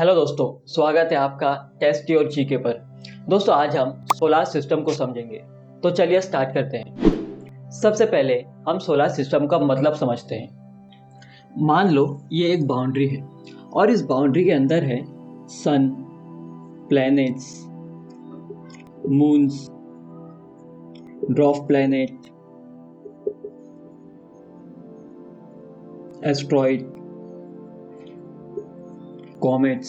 Hello दोस्तों, स्वागत है आपका टेस्ट योर जीके पर। दोस्तों आज हम सोलार सिस्टम को समझेंगे। तो चलिए स्टार्ट करते हैं। सबसे पहले हम सोलार सिस्टम का मतलब समझते हैं। मान लो ये एक बाउंड्री है और इस बाउंड्री के अंदर है sun, planets, moons, dwarf planet, asteroid, comets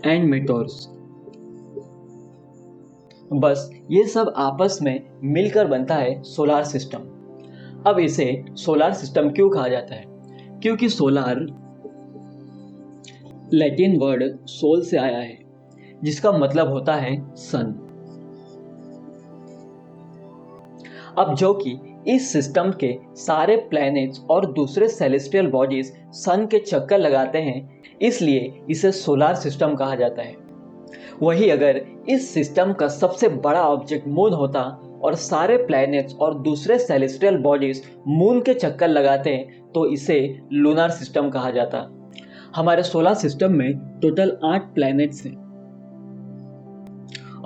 and meteors. बस ये सब आपस में मिलकर बनता है सोलार सिस्टम। अब इसे सोलार सिस्टम क्यों कहा जाता है? क्योंकि सोलार लैटिन वर्ड सोल से आया है, जिसका मतलब होता है सन। अब जो कि इस सिस्टम के सारे प्लैनेट्स और दूसरे सेलेस्टियल बॉडीज सन के चक्कर लगाते हैं, इसलिए इसे सोलार सिस्टम कहा जाता है। वही अगर इस सिस्टम का सबसे बड़ा ऑब्जेक्ट मून होता और सारे प्लैनेट्स और दूसरे सेलेस्टियल बॉडीज मून के चक्कर लगाते हैं तो इसे लूनार सिस्टम कहा जाता। हमारे सोलर सिस्टम में टोटल 8 प्लैनेट्स हैं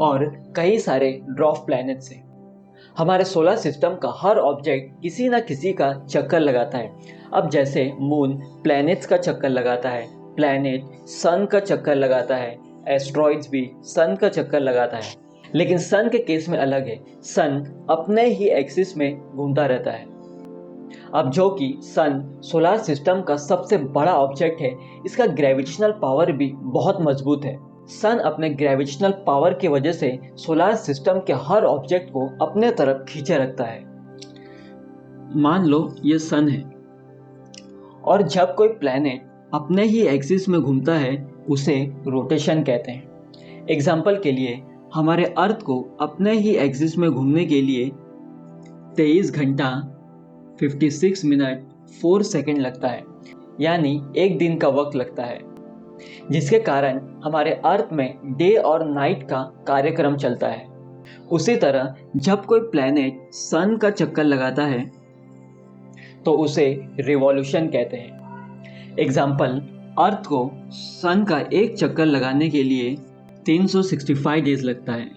और कई सारे ड्वार्फ प्लैनेट्स हैं। हमारे सोलर सिस्टम का हर ऑब्जेक्ट किसी न किसी का चक्कर लगाता है। अब जैसे मून प्लैनेट्स का चक्कर लगाता है, प्लैनेट सन का चक्कर लगाता है, एस्ट्रॉइड्स भी सन का चक्कर लगाता है। लेकिन सन के केस में अलग है, सन अपने ही एक्सिस में घूमता रहता है। अब जो कि सन सोलर सिस्टम का सबसे बड़ा ऑब्जेक्ट है, इसका ग्रेविटेशनल पावर भी बहुत मजबूत है। सन अपने ग्रेविटेशनल पावर की वजह से सोलर सिस्टम के हर ऑब्जेक्ट को अपने तरफ खींचे रखता है। मान लो ये सन है और जब कोई प्लैनेट अपने ही एक्सिस में घूमता है उसे रोटेशन कहते हैं। एग्जाम्पल के लिए हमारे अर्थ को अपने ही एक्सिस में घूमने के लिए 23 घंटा 56 मिनट 4 सेकेंड लगता है, यानी एक दिन का वक्त लगता है, जिसके कारण हमारे अर्थ में डे और नाइट का कार्यक्रम चलता है। उसी तरह जब कोई प्लैनेट सन का चक्कर लगाता है तो उसे रिवॉल्यूशन कहते हैं। एग्जाम्पल, अर्थ को सन का एक चक्कर लगाने के लिए 365 डेज लगता है,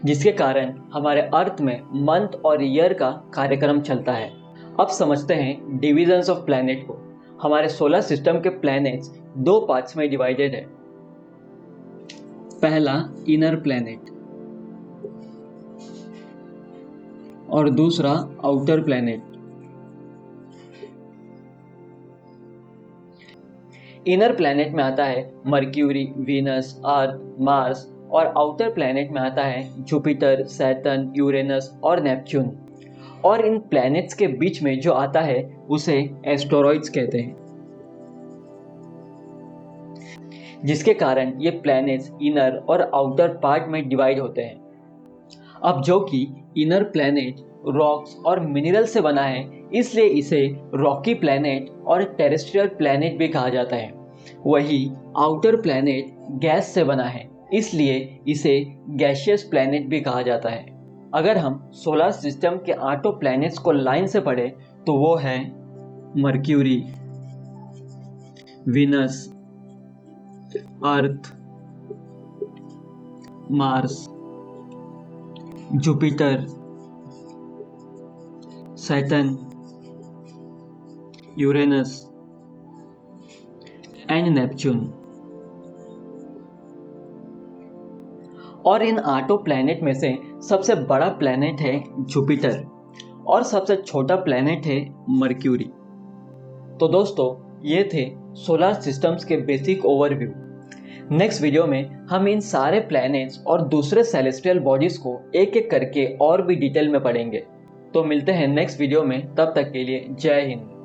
जिसके कारण हमारे अर्थ में मंथ और ईयर का कार्यक्रम चलता है। अब समझते हैं डिविजन्स ऑफ प्लैनेट को। हमारे सोलर सिस्टम के प्लैनेट्स 2 पार्ट्स में डिवाइडेड है। पहला इनर प्लैनेट और दूसरा आउटर प्लैनेट। इनर प्लैनेट में आता है मर्क्यूरी, वीनस, अर्थ, मार्स और आउटर प्लैनेट में आता है जुपिटर, सैटर्न, यूरेनस और नेपच्यून। और इन प्लैनेट्स के बीच में जो आता है उसे एस्टेरॉइड्स कहते हैं, जिसके कारण ये प्लैनेट्स इनर और आउटर पार्ट में डिवाइड होते हैं। अब जो कि इनर प्लैनेट रॉक्स और मिनरल से बना है, इसलिए इसे रॉकी प्लैनेट और टेरेस्ट्रियल प्लैनेट भी कहा जाता है। वही आउटर प्लैनेट गैस से बना है, इसलिए इसे गैशियस प्लैनेट भी कहा जाता है। अगर हम सोलर सिस्टम के 8 प्लैनेट्स को लाइन से पढ़ें तो वो है mercury, Venus, earth, Mars, Jupiter, Saturn, Uranus and Neptune. और इन 8 प्लैनेट में से सबसे बड़ा प्लैनेट है जुपिटर और सबसे छोटा प्लैनेट है मर्क्यूरी। तो दोस्तों ये थे सोलर सिस्टम्स के बेसिक ओवरव्यू। नेक्स्ट वीडियो में हम इन सारे प्लैनेट्स और दूसरे सेलेस्टियल बॉडीज को एक एक करके और भी डिटेल में पढ़ेंगे। तो मिलते हैं नेक्स्ट वीडियो में, तब तक के लिए जय हिंद।